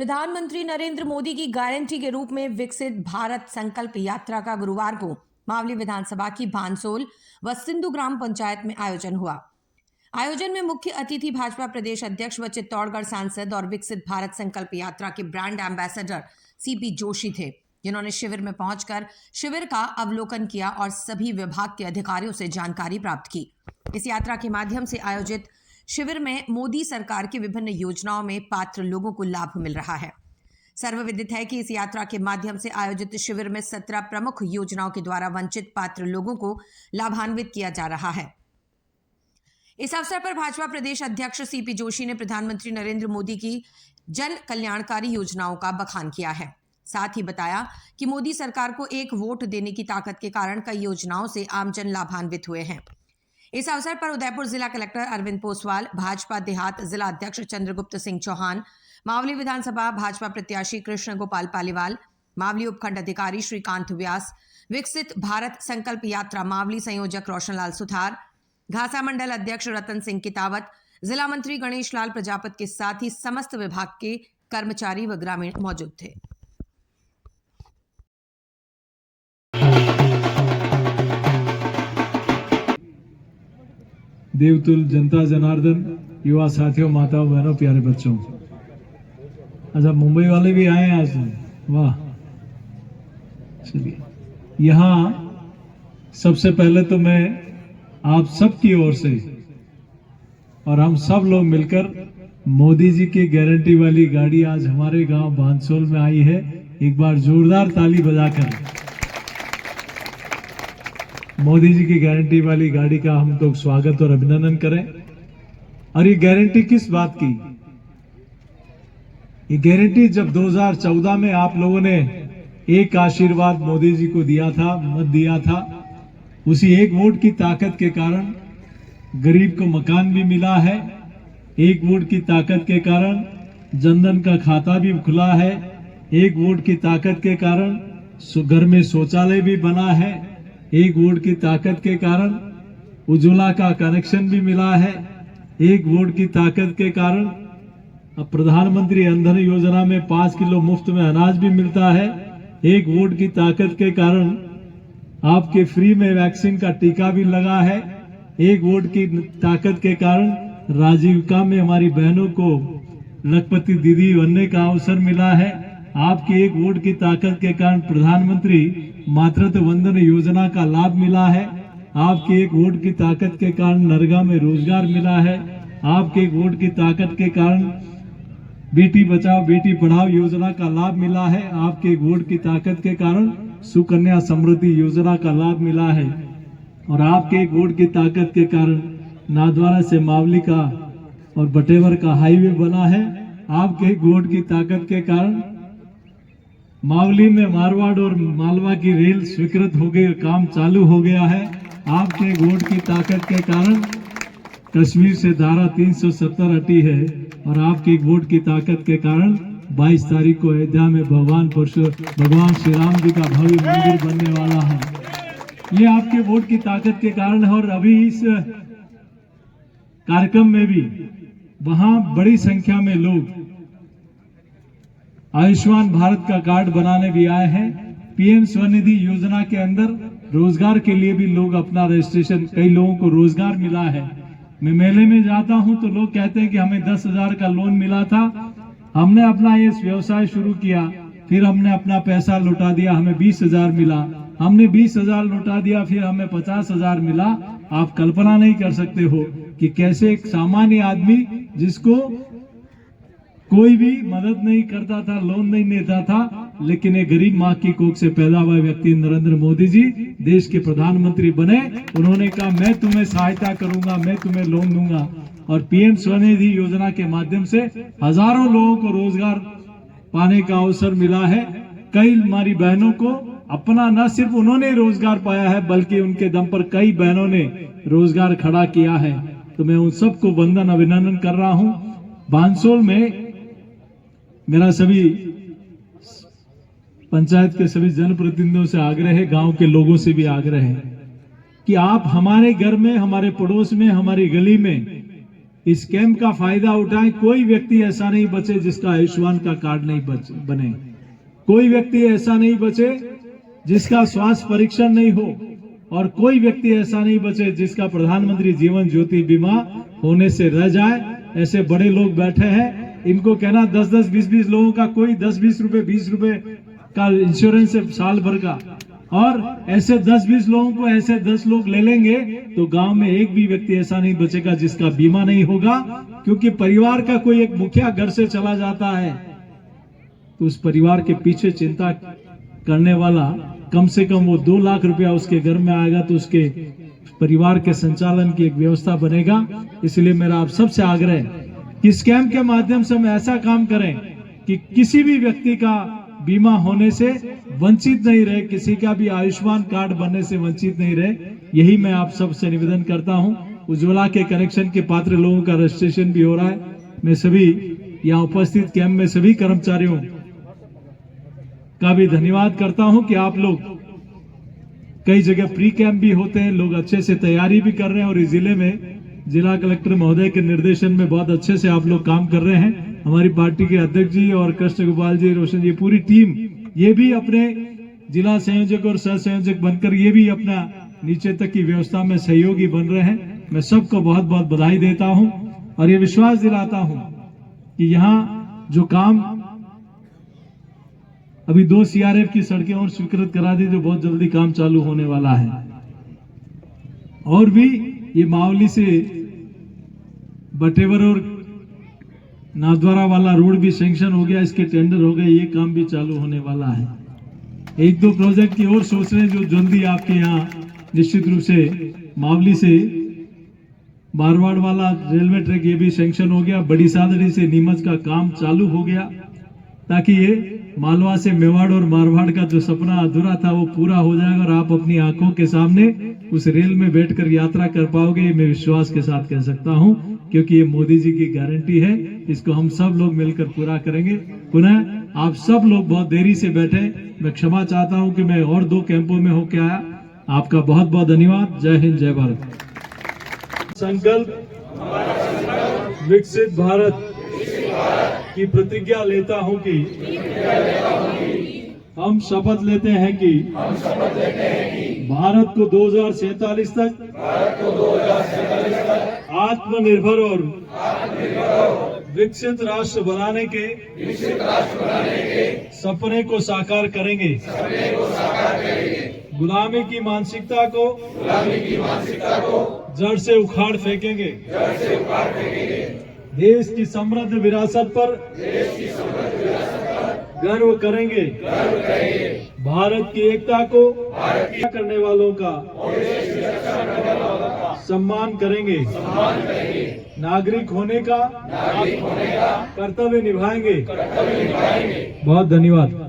प्रधानमंत्री नरेंद्र मोदी की गारंटी के रूप में विकसित भारत संकल्प यात्रा का गुरुवार को मावली विधानसभा की भानसोल व सिंधु ग्राम पंचायत में आयोजन हुआ। आयोजन में मुख्य अतिथि भाजपा प्रदेश अध्यक्ष व चित्तौड़गढ़ सांसद और विकसित भारत संकल्प यात्रा के ब्रांड एम्बेसडर सीपी जोशी थे, जिन्होंने शिविर में पहुंचकर शिविर का अवलोकन किया और सभी विभाग के अधिकारियों से जानकारी प्राप्त की। इस यात्रा के माध्यम से आयोजित शिविर में मोदी सरकार की विभिन्न योजनाओं में पात्र लोगों को लाभ मिल रहा है। सर्वविदित है कि इस यात्रा के माध्यम से आयोजित शिविर में 17 प्रमुख योजनाओं के द्वारा वंचित पात्र लोगों को लाभान्वित किया जा रहा है। इस अवसर पर भाजपा प्रदेश अध्यक्ष सीपी जोशी ने प्रधानमंत्री नरेंद्र मोदी की जन कल्याणकारी योजनाओं का बखान किया है। साथ ही बताया कि मोदी सरकार को एक वोट देने की ताकत के कारण कई योजनाओं से आमजन लाभान्वित हुए हैं। इस अवसर पर उदयपुर जिला कलेक्टर अरविंद पोसवाल, भाजपा देहात जिला अध्यक्ष चंद्रगुप्त सिंह चौहान, मावली विधानसभा भाजपा प्रत्याशी कृष्ण गोपाल पालीवाल, मावली उपखंड अधिकारी श्रीकांत व्यास, विकसित भारत संकल्प यात्रा मावली संयोजक रोशनलाल सुथार, घासा मंडल अध्यक्ष रतन सिंह कितावत, जिला मंत्री गणेश लाल प्रजापत के साथ ही समस्त विभाग के कर्मचारी व ग्रामीण मौजूद थे। देवतुल जनता जनार्दन, युवा साथियों, माताओं बहनों, प्यारे बच्चों, अच्छा मुंबई वाले भी आए हैं आज, वाह। चलिए, यहाँ सबसे पहले तो मैं आप सबकी ओर से और हम सब लोग मिलकर मोदी जी की गारंटी वाली गाड़ी आज हमारे गांव भानसोल में आई है। एक बार जोरदार ताली बजाकर मोदी जी की गारंटी वाली गाड़ी का हम लोग स्वागत और अभिनंदन करें। और ये गारंटी किस बात की? ये गारंटी जब 2014 में आप लोगों ने एक आशीर्वाद मोदी जी को दिया था, मत दिया था, उसी एक वोट की ताकत के कारण गरीब को मकान भी मिला है। एक वोट की ताकत के कारण जनधन का खाता भी खुला है। एक वोट की ताकत के कारण घर में शौचालय भी बना है। एक वोट की ताकत के कारण उज्ज्वला का कनेक्शन भी मिला है। एक वोट की ताकत के कारण अब प्रधानमंत्री अंधन योजना में 5 किलो मुफ्त में अनाज भी मिलता है। एक वोट की ताकत के कारण आपके फ्री में वैक्सीन का टीका भी लगा है। एक वोट की ताकत के कारण राजीविका में हमारी बहनों को लखपति दीदी बनने का अवसर मिला है। आपकी एक वोट की ताकत के कारण प्रधानमंत्री मातृत्व वंदन योजना का लाभ मिला है। आपकी एक वोट की ताकत के कारण नरेगा में रोजगार मिला है। आपके एक वोट की ताकत के कारण बेटी बचाओ बेटी पढ़ाओ योजना का लाभ मिला है। आपके एक वोट की ताकत के कारण सुकन्या समृद्धि योजना का लाभ मिला है। और आपके एक वोट की ताकत के कारण नाथद्वारा से मावली का और बटेवर का हाईवे बना है। आपके एक वोट की ताकत के कारण मावली में मारवाड़ और मालवा की रेल स्वीकृत हो गई, काम चालू हो गया है। आपके एक वोट की ताकत के कारण कश्मीर से धारा 370 हटी है। और आपके एक वोट की ताकत के कारण 22 तारीख को अयोध्या में भगवान श्री राम जी का भव्य मंदिर बनने वाला है। ये आपके वोट की ताकत के कारण है। और अभी इस कार्यक्रम में भी वहां बड़ी संख्या में लोग आयुष्मान भारत का कार्ड बनाने भी आए हैं। पीएम स्वनिधि योजना के अंदर रोजगार के लिए भी लोग अपना रजिस्ट्रेशन, कई लोगों को रोजगार मिला है। मैं मेले में जाता हूं तो लोग कहते हैं कि हमें 10,000 का लोन मिला था, हमने अपना ये व्यवसाय शुरू किया, फिर हमने अपना पैसा लौटा दिया, हमें 20,000 मिला। हमने 20,000 लौटा दिया, फिर हमें 50,000 मिला। आप कल्पना नहीं कर सकते हो कि कैसे एक सामान्य आदमी जिसको कोई भी मदद नहीं करता था, लोन नहीं देता था, लेकिन एक गरीब माँ की कोख से पैदा हुआ व्यक्ति नरेंद्र मोदी जी देश के प्रधानमंत्री बने। उन्होंने कहा मैं तुम्हें सहायता करूंगा, मैं तुम्हें लोन दूंगा। और पीएम स्वनिधि योजना के माध्यम से हजारों लोगों को रोजगार पाने का अवसर मिला है। कई हमारी बहनों को अपना न सिर्फ उन्होंने रोजगार पाया है, बल्कि उनके दम पर कई बहनों ने रोजगार खड़ा किया है। तो मैं उन सबको वंदन अभिनंदन कर रहा हूं। भानसोल में मेरा सभी पंचायत के सभी जनप्रतिनिधियों से आग्रह है, गांव के लोगों से भी आग्रह है कि आप हमारे घर में, हमारे पड़ोस में, हमारी गली में इस कैंप का फायदा उठाएं। कोई व्यक्ति ऐसा नहीं बचे जिसका आयुष्मान का कार्ड नहीं बने, कोई व्यक्ति ऐसा नहीं बचे जिसका स्वास्थ्य परीक्षण नहीं हो, और कोई व्यक्ति ऐसा नहीं बचे जिसका प्रधानमंत्री जीवन ज्योति बीमा होने से रह जाए। ऐसे बड़े लोग बैठे हैं, इनको कहना 10-10, 20-20 लोगों का कोई 10-20 रुपए, 20 रुपए का इंश्योरेंस है साल भर का, और ऐसे 10-20 लोगों को ऐसे 10 लोग ले लेंगे तो गांव में एक भी व्यक्ति ऐसा नहीं बचेगा जिसका बीमा नहीं होगा। क्योंकि परिवार का कोई एक मुखिया घर से चला जाता है तो उस परिवार के पीछे चिंता करने वाला कम से कम वो 2 लाख रुपया उसके घर में आएगा तो उसके परिवार के संचालन की एक व्यवस्था बनेगा। इसलिए मेरा आप सबसे आग्रह है कि इस कैंप के माध्यम से हम ऐसा काम करें कि किसी भी व्यक्ति का बीमा होने से वंचित नहीं रहे, किसी का भी आयुष्मान कार्ड बनने से वंचित नहीं रहे। यही मैं आप सबसे निवेदन करता हूं। उज्ज्वला के कनेक्शन के पात्र लोगों का रजिस्ट्रेशन भी हो रहा है। मैं सभी यहाँ उपस्थित कैंप में सभी कर्मचारियों का भी धन्यवाद करता हूं कि आप लोग, कई जगह प्री कैंप भी होते हैं, लोग अच्छे से तैयारी भी कर रहे हैं, और इस जिले में जिला कलेक्टर महोदय के निर्देशन में बहुत अच्छे से आप लोग काम कर रहे हैं। हमारी पार्टी के अध्यक्ष जी और कृष्ण गोपाल जी, रोशन जी, पूरी टीम, ये भी अपने जिला संयोजक और सह संयोजक बनकर ये भी अपना नीचे तक की व्यवस्था में सहयोगी बन रहे हैं। मैं सबको बहुत बहुत बधाई देता हूं और ये विश्वास दिलाता हूं कि यहाँ जो काम अभी 2 सीआरएफ की सड़कें और स्वीकृत करा दी, जो बहुत जल्दी काम चालू होने वाला है, और भी ये मावली से बटेवर और नाथद्वारा वाला रोड भी सैंक्शन हो गया, इसके टेंडर हो गए, ये काम भी चालू होने वाला है। 1-2 प्रोजेक्ट की और सोच रहे हैं जो जल्दी आपके यहाँ निश्चित रूप से, मावली से मारवाड़ वाला रेलवे ट्रैक ये भी सैंक्शन हो गया, बड़ी सादड़ी से नीमच का काम चालू हो गया, ताकि ये मालवा से मेवाड़ और मारवाड़ का जो सपना अधूरा था वो पूरा हो जाएगा और आप अपनी आंखों के सामने उस रेल में बैठकर यात्रा कर पाओगे। ये मैं विश्वास के साथ कह सकता हूं, क्योंकि ये मोदी जी की गारंटी है, इसको हम सब लोग मिलकर पूरा करेंगे। पुनः आप सब लोग बहुत देरी से बैठे, मैं क्षमा चाहता हूं कि मैं और 2 कैंपों में होके आया। आपका बहुत बहुत धन्यवाद। जय हिंद, जय भारत। संकल्प विकसित भारत की प्रतिज्ञा लेता हूं कि हम शपथ लेते हैं कि भारत को 2047 तक आत्मनिर्भर और विकसित राष्ट्र बनाने के सपने को साकार करेंगे। गुलामी की मानसिकता को जड़ से उखाड़ फेंकेंगे। देश की समृद्ध विरासत पर गर्व करेंगे। भारत की एकता को करने वालों का सम्मान करेंगे। नागरिक होने का कर्तव्य निभाएंगे। बहुत धन्यवाद।